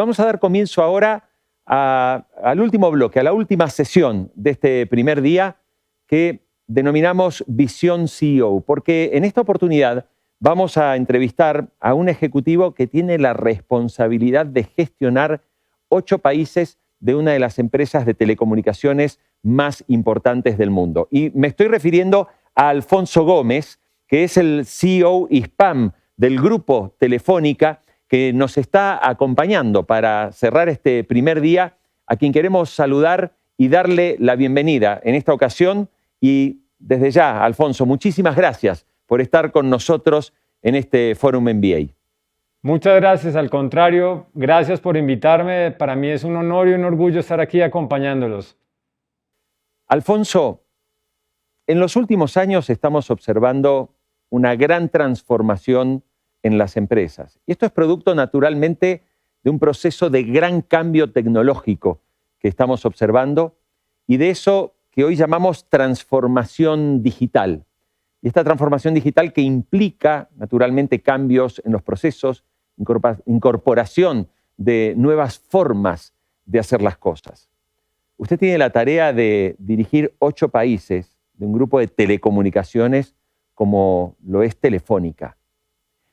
Vamos a dar comienzo ahora al último bloque, a la última sesión de este primer día que denominamos Visión CEO, porque en esta oportunidad vamos a entrevistar a un ejecutivo que tiene la responsabilidad de gestionar 8 países de una de las empresas de telecomunicaciones más importantes del mundo. Y me estoy refiriendo a Alfonso Gómez, que es el CEO Hispam del grupo Telefónica, que nos está acompañando para cerrar este primer día, a quien queremos saludar y darle la bienvenida en esta ocasión. Y desde ya, Alfonso, muchísimas gracias por estar con nosotros en este Fórum MBA. Muchas gracias, al contrario, gracias por invitarme. Para mí es un honor y un orgullo estar aquí acompañándolos. Alfonso, en los últimos años estamos observando una gran transformación en las empresas. Y esto es producto naturalmente de un proceso de gran cambio tecnológico que estamos observando y de eso que hoy llamamos transformación digital. Y esta transformación digital que implica naturalmente cambios en los procesos, incorporación de nuevas formas de hacer las cosas. Usted tiene la tarea de dirigir 8 países de un grupo de telecomunicaciones como lo es Telefónica.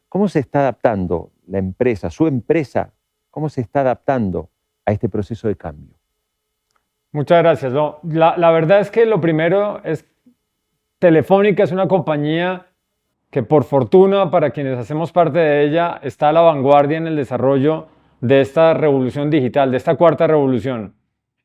¿Cómo se está adaptando la empresa, su empresa, cómo se está adaptando a este proceso de cambio? Muchas gracias. No, la verdad es que lo primero es Telefónica es una compañía que por fortuna para quienes hacemos parte de ella está a la vanguardia en el desarrollo de esta revolución digital, de esta cuarta revolución.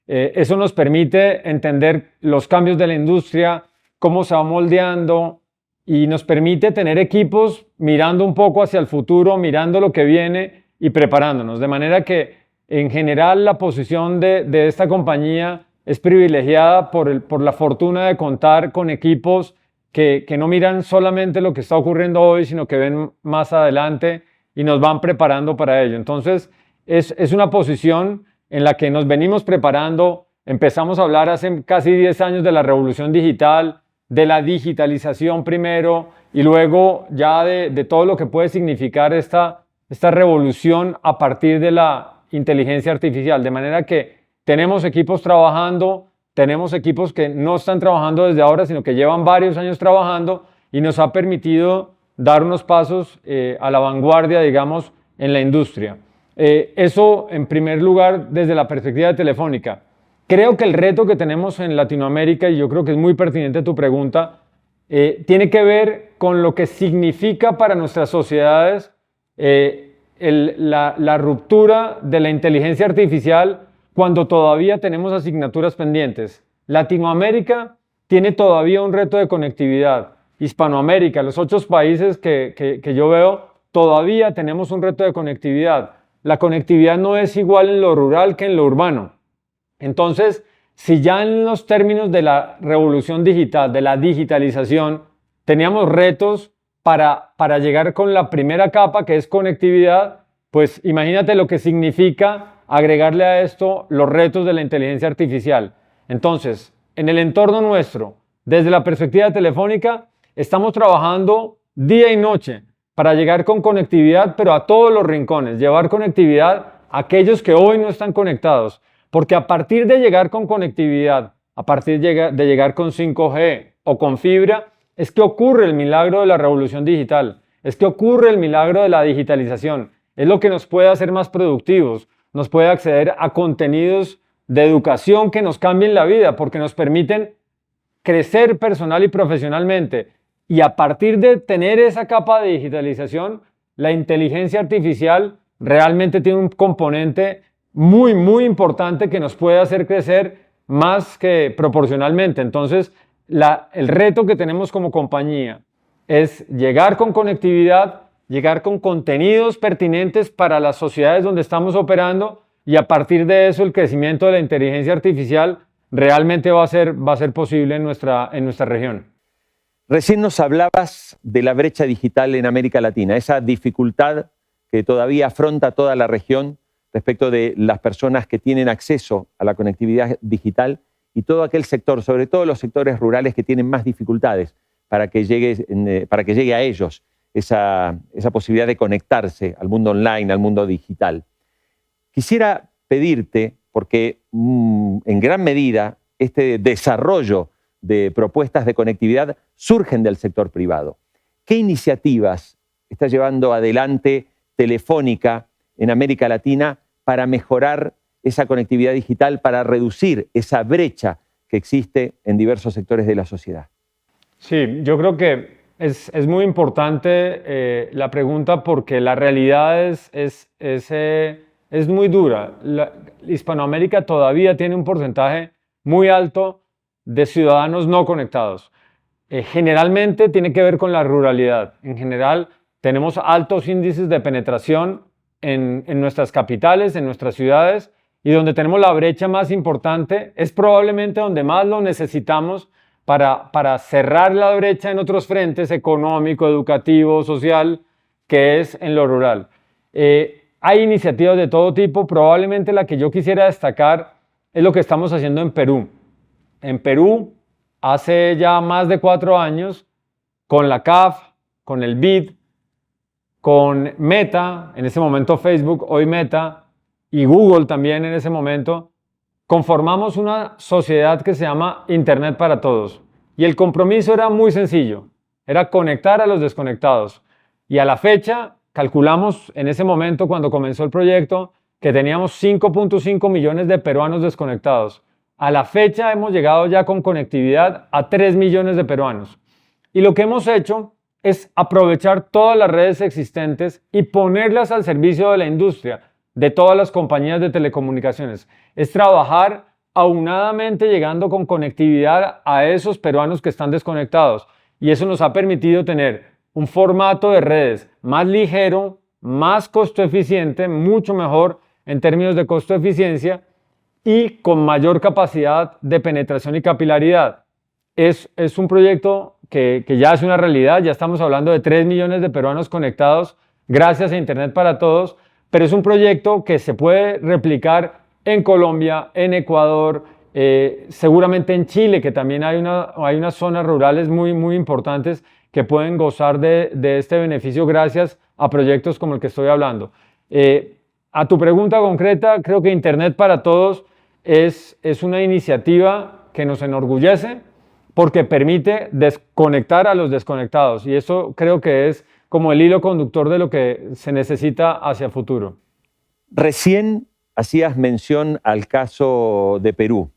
Eso nos permite entender los cambios de la industria, cómo se va moldeando y nos permite tener equipos mirando un poco hacia el futuro, mirando lo que viene y preparándonos. De manera que en general la posición de esta compañía es privilegiada por la fortuna de contar con equipos que no miran solamente lo que está ocurriendo hoy, sino que ven más adelante y nos van preparando para ello. Entonces, es una posición en la que nos venimos preparando. Empezamos a hablar hace casi 10 años de la revolución digital, de la digitalización primero y luego ya de todo lo que puede significar esta revolución a partir de la inteligencia artificial. De manera que tenemos equipos trabajando, tenemos equipos que no están trabajando desde ahora, sino que llevan varios años trabajando y nos ha permitido dar unos pasos a la vanguardia, digamos, en la industria. Eso, en primer lugar, desde la perspectiva de Telefónica. Creo que el reto que tenemos en Latinoamérica, y yo creo que es muy pertinente tu pregunta, tiene que ver con lo que significa para nuestras sociedades la ruptura de la inteligencia artificial cuando todavía tenemos asignaturas pendientes. Latinoamérica tiene todavía un reto de conectividad. Hispanoamérica, los 8 países que yo veo, todavía tenemos un reto de conectividad. La conectividad no es igual en lo rural que en lo urbano. Entonces, si ya en los términos de la revolución digital, de la digitalización, teníamos retos para llegar con la primera capa, que es conectividad, pues imagínate lo que significa agregarle a esto los retos de la inteligencia artificial. Entonces, en el entorno nuestro, desde la perspectiva telefónica, estamos trabajando día y noche para llegar con conectividad, pero a todos los rincones, llevar conectividad a aquellos que hoy no están conectados. Porque a partir de llegar con conectividad, a partir de llegar con 5G o con fibra, es que ocurre el milagro de la revolución digital, es que ocurre el milagro de la digitalización, es lo que nos puede hacer más productivos, nos puede acceder a contenidos de educación que nos cambien la vida, porque nos permiten crecer personal y profesionalmente. Y a partir de tener esa capa de digitalización, la inteligencia artificial realmente tiene un componente muy, muy importante que nos puede hacer crecer más que proporcionalmente. Entonces, el reto que tenemos como compañía es llegar con conectividad, llegar con contenidos pertinentes para las sociedades donde estamos operando y a partir de eso el crecimiento de la inteligencia artificial realmente va a ser posible en nuestra región. Recién nos hablabas de la brecha digital en América Latina, esa dificultad que todavía afronta toda la región respecto de las personas que tienen acceso a la conectividad digital y todo aquel sector, sobre todo los sectores rurales que tienen más dificultades para que llegue a ellos esa posibilidad de conectarse al mundo online, al mundo digital. Quisiera pedirte, porque en gran medida este desarrollo de propuestas de conectividad surgen del sector privado. ¿Qué iniciativas está llevando adelante Telefónica en América Latina para mejorar esa conectividad digital, para reducir esa brecha que existe en diversos sectores de la sociedad? Sí, yo creo que es muy importante la pregunta porque la realidad es muy dura. Hispanoamérica todavía tiene un porcentaje muy alto de ciudadanos no conectados. Generalmente tiene que ver con la ruralidad. En general tenemos altos índices de penetración en nuestras capitales, en nuestras ciudades, y donde tenemos la brecha más importante es probablemente donde más lo necesitamos para cerrar la brecha en otros frentes, económico, educativo, social, que es en lo rural. Hay iniciativas de todo tipo, probablemente la que yo quisiera destacar es lo que estamos haciendo en Perú. En Perú, hace ya más de 4 años, con la CAF, con el BID, con Meta, en ese momento Facebook, hoy Meta, y Google también en ese momento, conformamos una sociedad que se llama Internet para Todos. Y el compromiso era muy sencillo, era conectar a los desconectados. Y a la fecha, calculamos en ese momento cuando comenzó el proyecto, que teníamos 5.5 millones de peruanos desconectados. A la fecha hemos llegado ya con conectividad a 3 millones de peruanos. Y lo que hemos hecho es aprovechar todas las redes existentes y ponerlas al servicio de la industria, de todas las compañías de telecomunicaciones. Es trabajar aunadamente llegando con conectividad a esos peruanos que están desconectados. Y eso nos ha permitido tener un formato de redes más ligero, más costo eficiente, mucho mejor en términos de costo eficiencia y con mayor capacidad de penetración y capilaridad. Es un proyecto que ya es una realidad, ya estamos hablando de 3 millones de peruanos conectados gracias a Internet para Todos, pero es un proyecto que se puede replicar en Colombia, en Ecuador, seguramente en Chile, que también hay unas zonas rurales muy importantes que pueden gozar de este beneficio gracias a proyectos como el que estoy hablando. A tu pregunta concreta, creo que Internet para Todos es una iniciativa que nos enorgullece porque permite desconectar a los desconectados y eso creo que es como el hilo conductor de lo que se necesita hacia el futuro. Recién hacías mención al caso de Perú.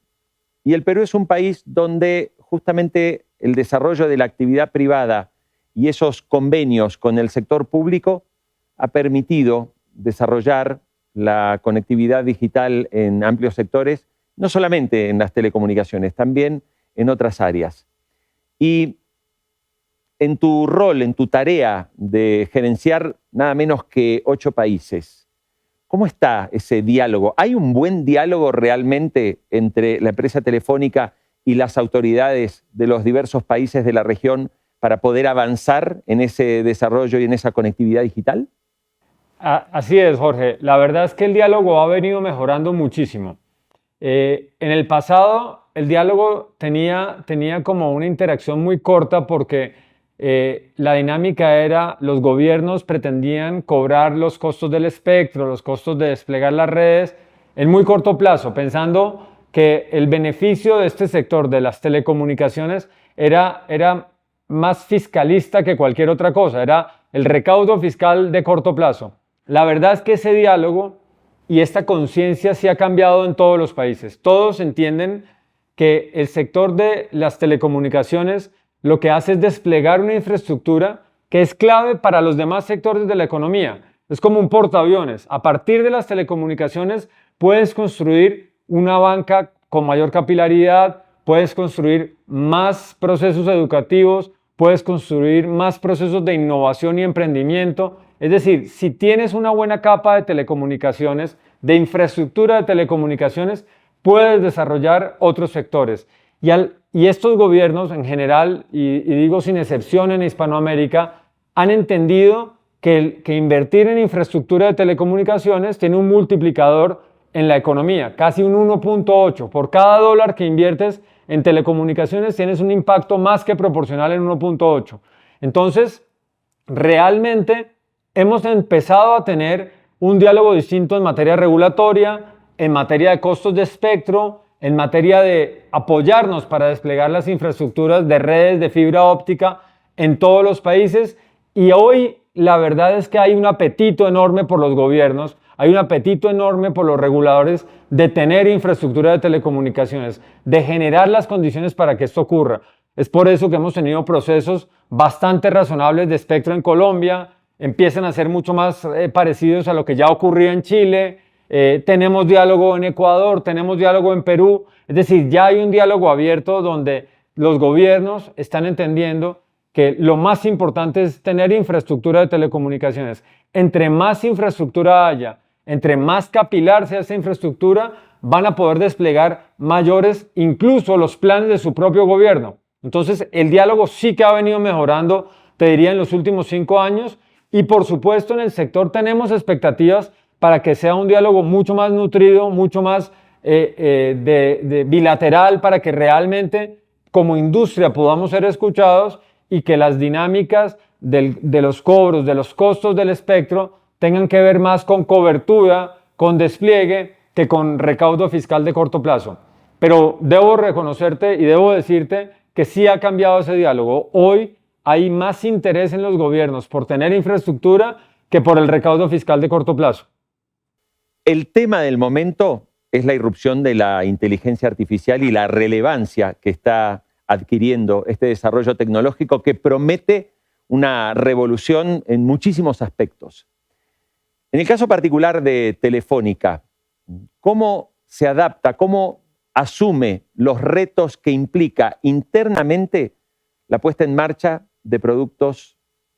Y el Perú es un país donde justamente el desarrollo de la actividad privada y esos convenios con el sector público ha permitido desarrollar la conectividad digital en amplios sectores, no solamente en las telecomunicaciones, también en otras áreas. Y en tu rol, en tu tarea de gerenciar nada menos que 8 países, ¿cómo está ese diálogo? ¿Hay un buen diálogo realmente entre la empresa Telefónica y las autoridades de los diversos países de la región para poder avanzar en ese desarrollo y en esa conectividad digital? Así es, Jorge. La verdad es que el diálogo ha venido mejorando muchísimo. En el pasado, el diálogo tenía como una interacción muy corta porque la dinámica era los gobiernos pretendían cobrar los costos del espectro, los costos de desplegar las redes en muy corto plazo, pensando que el beneficio de este sector de las telecomunicaciones era más fiscalista que cualquier otra cosa, era el recaudo fiscal de corto plazo. La verdad es que ese diálogo y esta conciencia sí ha cambiado en todos los países. Todos entienden que el sector de las telecomunicaciones lo que hace es desplegar una infraestructura que es clave para los demás sectores de la economía. Es como un portaaviones. A partir de las telecomunicaciones puedes construir una banca con mayor capilaridad, puedes construir más procesos educativos, puedes construir más procesos de innovación y emprendimiento. Es decir, si tienes una buena capa de telecomunicaciones, de infraestructura de telecomunicaciones, puedes desarrollar otros sectores. Y estos gobiernos en general, y digo sin excepción en Hispanoamérica, han entendido que invertir en infraestructura de telecomunicaciones tiene un multiplicador en la economía, casi un 1.8. Por cada dólar que inviertes en telecomunicaciones tienes un impacto más que proporcional en 1.8. Entonces, realmente hemos empezado a tener un diálogo distinto en materia regulatoria, en materia de costos de espectro, en materia de apoyarnos para desplegar las infraestructuras de redes de fibra óptica en todos los países. Y hoy la verdad es que hay un apetito enorme por los gobiernos, hay un apetito enorme por los reguladores de tener infraestructura de telecomunicaciones, de generar las condiciones para que esto ocurra. Es por eso que hemos tenido procesos bastante razonables de espectro en Colombia, empiezan a ser mucho más parecidos a lo que ya ocurría en Chile. Tenemos diálogo en Ecuador, tenemos diálogo en Perú, es decir, ya hay un diálogo abierto donde los gobiernos están entendiendo que lo más importante es tener infraestructura de telecomunicaciones. Entre más infraestructura haya, entre más capilar sea esa infraestructura, van a poder desplegar mayores, incluso los planes de su propio gobierno. Entonces, el diálogo sí que ha venido mejorando, te diría, en los últimos 5 años, y por supuesto en el sector tenemos expectativas para que sea un diálogo mucho más nutrido, mucho más bilateral, para que realmente como industria podamos ser escuchados y que las dinámicas de los cobros, de los costos del espectro tengan que ver más con cobertura, con despliegue, que con recaudo fiscal de corto plazo. Pero debo reconocerte y debo decirte que sí ha cambiado ese diálogo. Hoy hay más interés en los gobiernos por tener infraestructura que por el recaudo fiscal de corto plazo. El tema del momento es la irrupción de la inteligencia artificial y la relevancia que está adquiriendo este desarrollo tecnológico que promete una revolución en muchísimos aspectos. En el caso particular de Telefónica, ¿cómo se adapta, cómo asume los retos que implica internamente la puesta en marcha de productos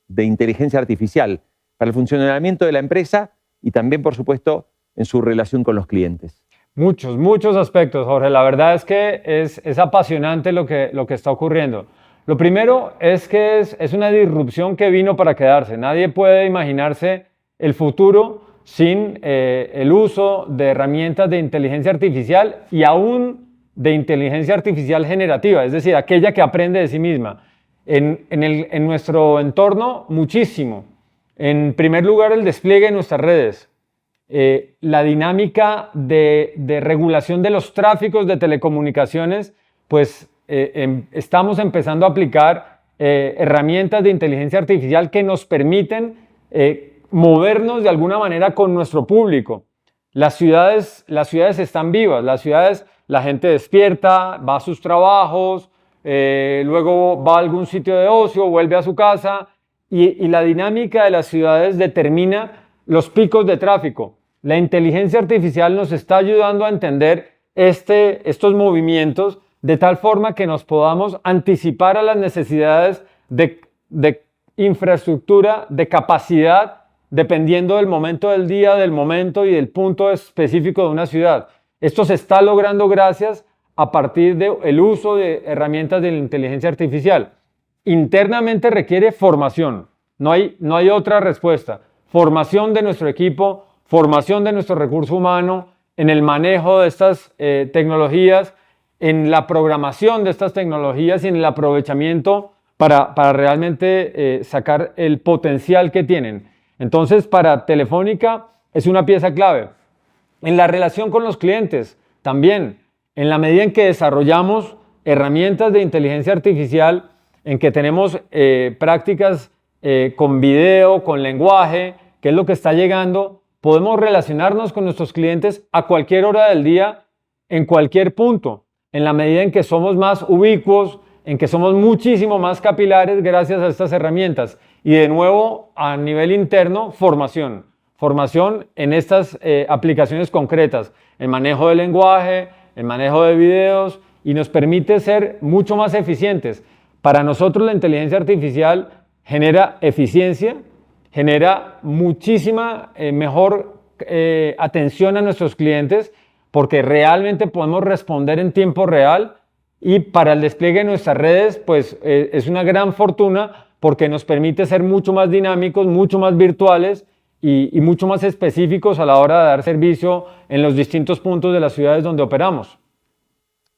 de inteligencia artificial para el funcionamiento de la empresa y también, por supuesto, en su relación con los clientes? Muchos aspectos, Jorge. La verdad es que es apasionante lo que está ocurriendo. Lo primero es que es una disrupción que vino para quedarse. Nadie puede imaginarse el futuro sin el uso de herramientas de inteligencia artificial y aún de inteligencia artificial generativa, es decir, aquella que aprende de sí misma. En nuestro entorno, muchísimo. En primer lugar, el despliegue de nuestras redes. La dinámica de regulación de los tráficos de telecomunicaciones, pues estamos empezando a aplicar herramientas de inteligencia artificial que nos permiten movernos de alguna manera con nuestro público. Las ciudades están vivas, la gente despierta, va a sus trabajos, luego va a algún sitio de ocio, vuelve a su casa y la dinámica de las ciudades determina los picos de tráfico. La inteligencia artificial nos está ayudando a entender estos movimientos de tal forma que nos podamos anticipar a las necesidades de infraestructura, de capacidad, dependiendo del momento del día, del momento y del punto específico de una ciudad. Esto se está logrando gracias a partir del uso de herramientas de la inteligencia artificial. Internamente requiere formación, no hay otra respuesta. Formación de nuestro equipo, formación de nuestro recurso humano en el manejo de estas tecnologías, en la programación de estas tecnologías y en el aprovechamiento para realmente sacar el potencial que tienen. Entonces, para Telefónica es una pieza clave. En la relación con los clientes también, en la medida en que desarrollamos herramientas de inteligencia artificial, en que tenemos prácticas con video, con lenguaje, que es lo que está llegando, podemos relacionarnos con nuestros clientes a cualquier hora del día, en cualquier punto, en la medida en que somos más ubicuos, en que somos muchísimo más capilares gracias a estas herramientas. Y de nuevo, a nivel interno, formación en estas aplicaciones concretas, el manejo del lenguaje, el manejo de videos, y nos permite ser mucho más eficientes. Para nosotros la inteligencia artificial genera eficiencia, genera muchísima mejor atención a nuestros clientes, porque realmente podemos responder en tiempo real, y para el despliegue de nuestras redes pues es una gran fortuna porque nos permite ser mucho más dinámicos, mucho más virtuales y mucho más específicos a la hora de dar servicio en los distintos puntos de las ciudades donde operamos.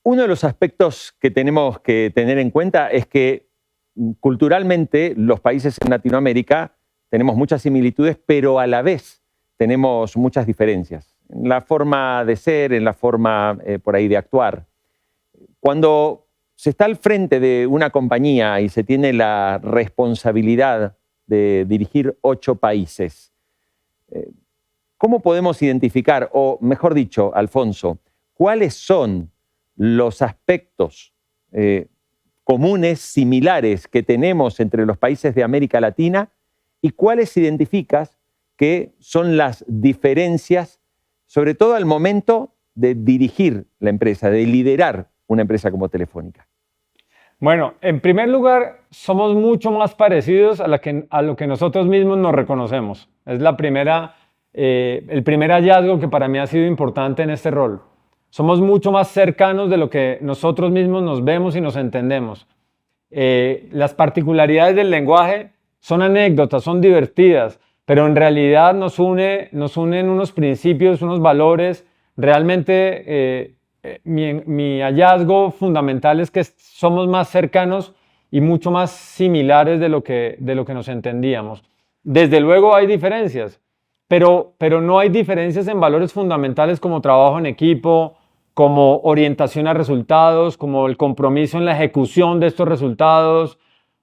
Uno de los aspectos que tenemos que tener en cuenta es que culturalmente los países en Latinoamérica tenemos muchas similitudes, pero a la vez tenemos muchas diferencias en la forma de ser, en la forma por ahí de actuar. Cuando se está al frente de una compañía y se tiene la responsabilidad de dirigir 8 países, ¿cómo podemos identificar, o mejor dicho, Alfonso, cuáles son los aspectos comunes, similares que tenemos entre los países de América Latina y cuáles identificas que son las diferencias, sobre todo al momento de dirigir la empresa, de liderar una empresa como Telefónica? Bueno, en primer lugar, somos mucho más parecidos a lo que nosotros mismos nos reconocemos. Es el primer hallazgo que para mí ha sido importante en este rol. Somos mucho más cercanos de lo que nosotros mismos nos vemos y nos entendemos. Las particularidades del lenguaje son anécdotas, son divertidas, pero en realidad nos unen unos principios, unos valores. Realmente mi hallazgo fundamental es que somos más cercanos y mucho más similares de lo que nos entendíamos. Desde luego hay diferencias, pero no hay diferencias en valores fundamentales como trabajo en equipo, como orientación a resultados, como el compromiso en la ejecución de estos resultados,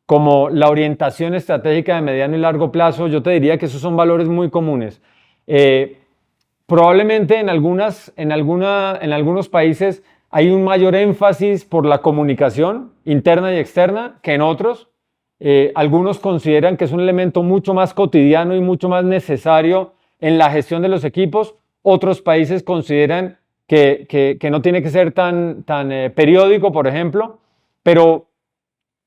como la orientación estratégica de mediano y largo plazo. Yo te diría que esos son valores muy comunes. Probablemente en algunos países hay un mayor énfasis por la comunicación interna y externa que en otros. Algunos consideran que es un elemento mucho más cotidiano y mucho más necesario en la gestión de los equipos. Otros países consideran que no tiene que ser tan periódico, por ejemplo, pero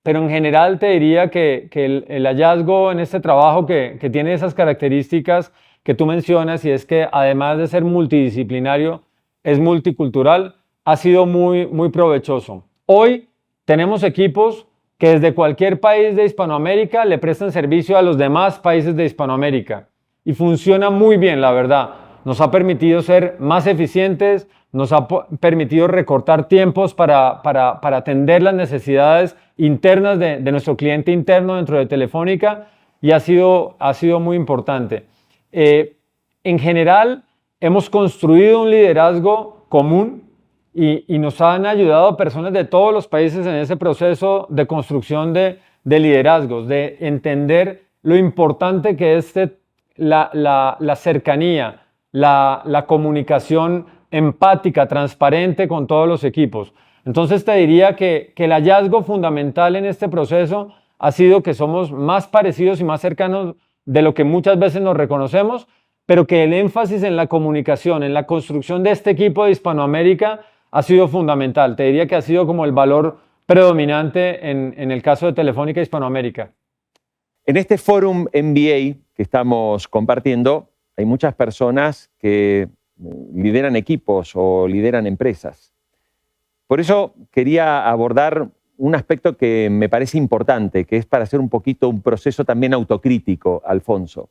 en general te diría que el hallazgo en este trabajo que tiene esas características que tú mencionas, y es que además de ser multidisciplinario, es multicultural, ha sido muy, muy provechoso. Hoy tenemos equipos que desde cualquier país de Hispanoamérica le prestan servicio a los demás países de Hispanoamérica y funciona muy bien, la verdad. Nos ha permitido ser más eficientes, nos ha permitido recortar tiempos para atender las necesidades internas de nuestro cliente interno dentro de Telefónica, y ha sido muy importante. En general, hemos construido un liderazgo común y nos han ayudado personas de todos los países en ese proceso de construcción de liderazgos, de entender lo importante que es la cercanía, la comunicación empática, transparente con todos los equipos. Entonces te diría que el hallazgo fundamental en este proceso ha sido que somos más parecidos y más cercanos de lo que muchas veces nos reconocemos, pero que el énfasis en la comunicación, en la construcción de este equipo de Hispanoamérica ha sido fundamental. Te diría que ha sido como el valor predominante en el caso de Telefónica Hispanoamérica. En este Fórum MBA que estamos compartiendo, hay muchas personas que lideran equipos o lideran empresas. Por eso quería abordar un aspecto que me parece importante, que es para hacer un poquito un proceso también autocrítico, Alfonso.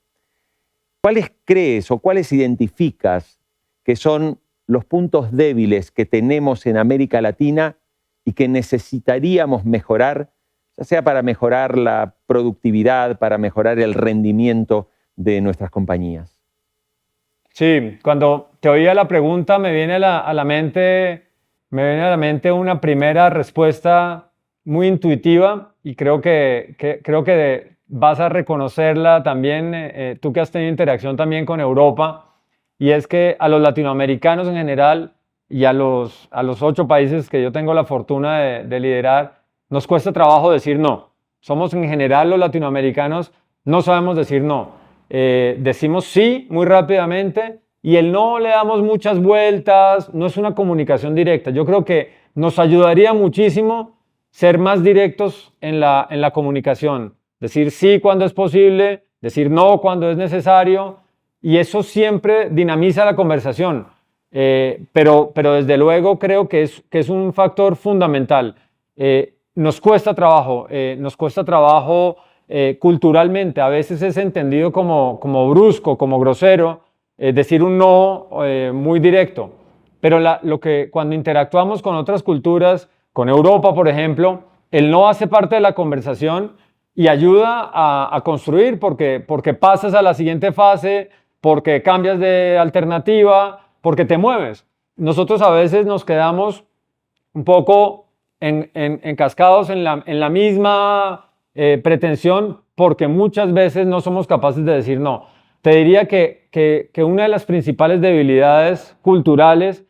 ¿Cuáles crees o cuáles identificas que son los puntos débiles que tenemos en América Latina y que necesitaríamos mejorar, ya sea para mejorar la productividad, para mejorar el rendimiento de nuestras compañías? Sí, cuando te oía la pregunta me viene a la mente una primera respuesta muy intuitiva, y creo que vas a reconocerla también, tú que has tenido interacción también con Europa, y es que a los latinoamericanos en general y a los 8 países que yo tengo la fortuna de liderar, nos cuesta trabajo decir no. Somos en general los latinoamericanos, no sabemos decir no. Decimos sí muy rápidamente y el no le damos muchas vueltas, no es una comunicación directa. Yo creo que nos ayudaría muchísimo ser más directos en la comunicación, decir sí cuando es posible, decir no cuando es necesario, y eso siempre dinamiza la conversación. Pero desde luego creo que es un factor fundamental. Nos cuesta trabajo culturalmente, a veces es entendido como brusco, como grosero, decir un no muy directo. Pero cuando interactuamos con otras culturas, con Europa, por ejemplo, el no hace parte de la conversación y ayuda a construir porque pasas a la siguiente fase porque cambias de alternativa, porque te mueves. Nosotros a veces nos quedamos un poco encascados en la misma pretensión, porque muchas veces no somos capaces de decir no. Te diría que una de las principales debilidades culturales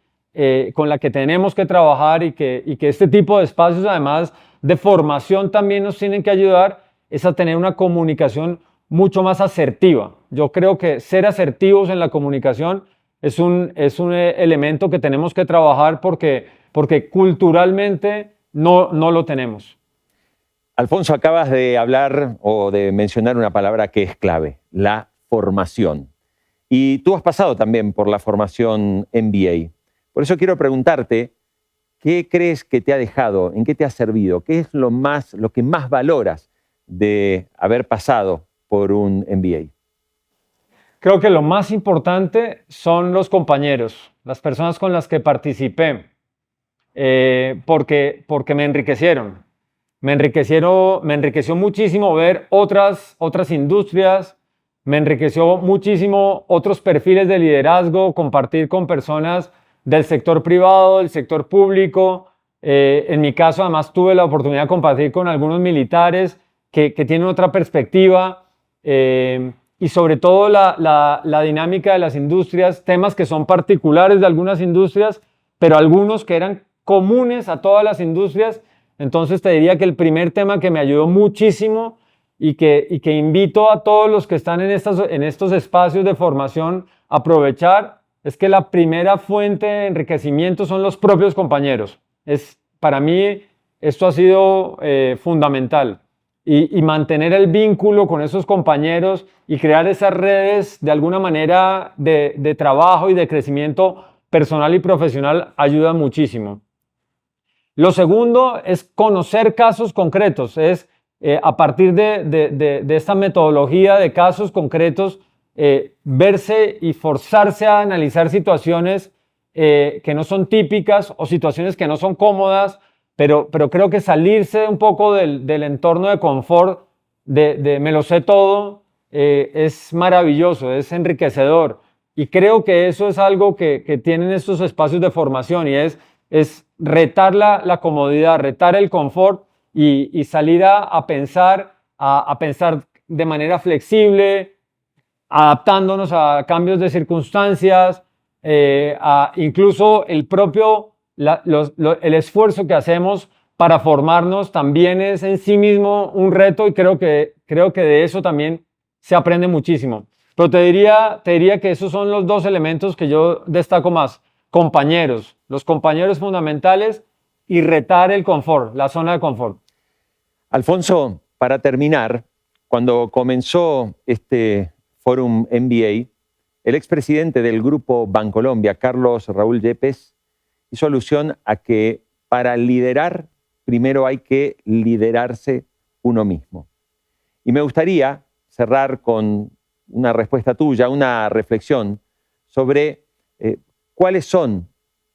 con la que tenemos que trabajar y que este tipo de espacios, además de formación, también nos tienen que ayudar, es a tener una comunicación mucho más asertiva. Yo creo que ser asertivos en la comunicación es un elemento que tenemos que trabajar porque culturalmente no lo tenemos. Alfonso, acabas de hablar o de mencionar una palabra que es clave, la formación. Y tú has pasado también por la formación MBA. Por eso quiero preguntarte, ¿qué crees que te ha dejado? ¿En qué te ha servido? ¿Qué es lo que más valoras de haber pasado por un MBA? Creo que lo más importante son los compañeros, las personas con las que participé, porque me enriquecieron. Me enriqueció muchísimo ver otras industrias, me enriqueció muchísimo otros perfiles de liderazgo, compartir con personas del sector privado, del sector público. En mi caso, además, tuve la oportunidad de compartir con algunos militares que tienen otra perspectiva y sobre todo la dinámica de las industrias, temas que son particulares de algunas industrias, pero algunos que eran comunes a todas las industrias. Entonces te diría que el primer tema que me ayudó muchísimo y que invito a todos los que están en estos espacios de formación a aprovechar es que la primera fuente de enriquecimiento son los propios compañeros. Para mí esto ha sido fundamental y mantener el vínculo con esos compañeros y crear esas redes de alguna manera de trabajo y de crecimiento personal y profesional ayuda muchísimo. Lo segundo es conocer casos concretos, a partir de esta metodología de casos concretos, verse y forzarse a analizar situaciones que no son típicas o situaciones que no son cómodas, pero creo que salirse un poco del entorno de confort, de me lo sé todo, es maravilloso, es enriquecedor. Y creo que eso es algo que tienen estos espacios de formación y es retar la comodidad, retar el confort y salir a pensar de manera flexible, adaptándonos a cambios de circunstancias, incluso el esfuerzo que hacemos para formarnos también es en sí mismo un reto y creo que de eso también se aprende muchísimo. Pero te diría que esos son los dos elementos que yo destaco más. Compañeros, los compañeros fundamentales y retar el confort, la zona de confort. Alfonso, para terminar, cuando comenzó este Fórum MBA, el expresidente del Grupo Bancolombia, Carlos Raúl Yepes, hizo alusión a que para liderar, primero hay que liderarse uno mismo. Y me gustaría cerrar con una respuesta tuya, una reflexión sobre cuáles son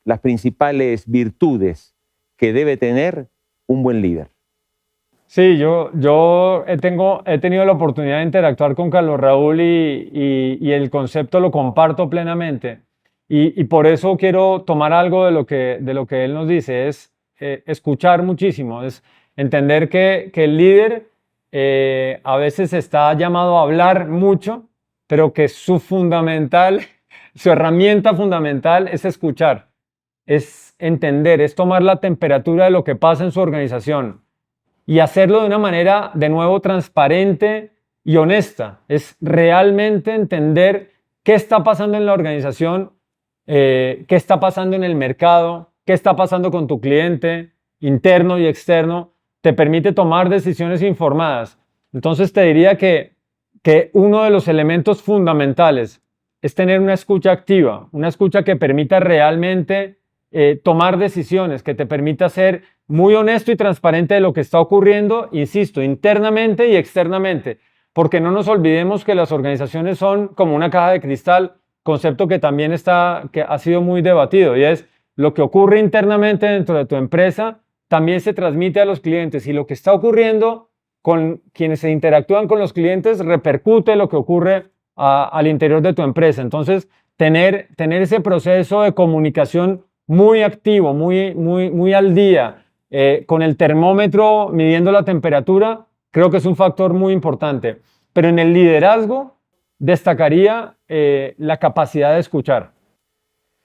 las principales virtudes que debe tener un buen líder. Sí, yo he tenido la oportunidad de interactuar con Carlos Raúl y el concepto lo comparto plenamente. Y por eso quiero tomar algo de lo que él nos dice, es escuchar muchísimo, es entender que el líder a veces está llamado a hablar mucho, pero que su herramienta fundamental es escuchar, es entender, es tomar la temperatura de lo que pasa en su organización y hacerlo de una manera, de nuevo, transparente y honesta. Es realmente entender qué está pasando en la organización, qué está pasando en el mercado, qué está pasando con tu cliente, interno y externo, te permite tomar decisiones informadas. Entonces te diría que uno de los elementos fundamentales es tener una escucha activa, una escucha que permita realmente tomar decisiones, que te permita ser muy honesto y transparente de lo que está ocurriendo, insisto, internamente y externamente, porque no nos olvidemos que las organizaciones son como una caja de cristal, concepto que también que ha sido muy debatido, y es lo que ocurre internamente dentro de tu empresa también se transmite a los clientes, y lo que está ocurriendo con quienes se interactúan con los clientes repercute lo que ocurre al interior de tu empresa. Entonces, tener ese proceso de comunicación muy activo, muy al día, con el termómetro midiendo la temperatura, creo que es un factor muy importante. Pero en el liderazgo destacaría la capacidad de escuchar.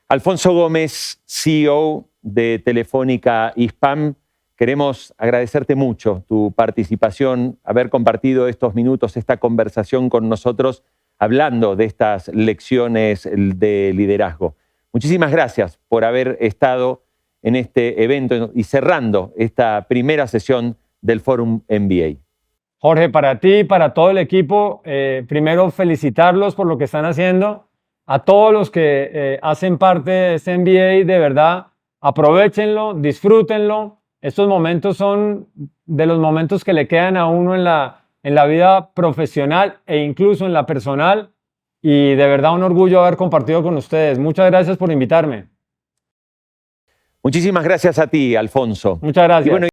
Alfonso Gómez, CEO de Telefónica Hispam, queremos agradecerte mucho tu participación, haber compartido estos minutos, esta conversación con nosotros, hablando de estas lecciones de liderazgo. Muchísimas gracias por haber estado en este evento y cerrando esta primera sesión del Fórum MBA. Jorge, para ti y para todo el equipo, primero felicitarlos por lo que están haciendo. A todos los que hacen parte de este MBA, de verdad, aprovéchenlo, disfrútenlo. Estos momentos son de los momentos que le quedan a uno en la vida profesional e incluso en la personal. Y de verdad un orgullo haber compartido con ustedes. Muchas gracias por invitarme. Muchísimas gracias a ti, Alfonso. Muchas gracias. Y bueno,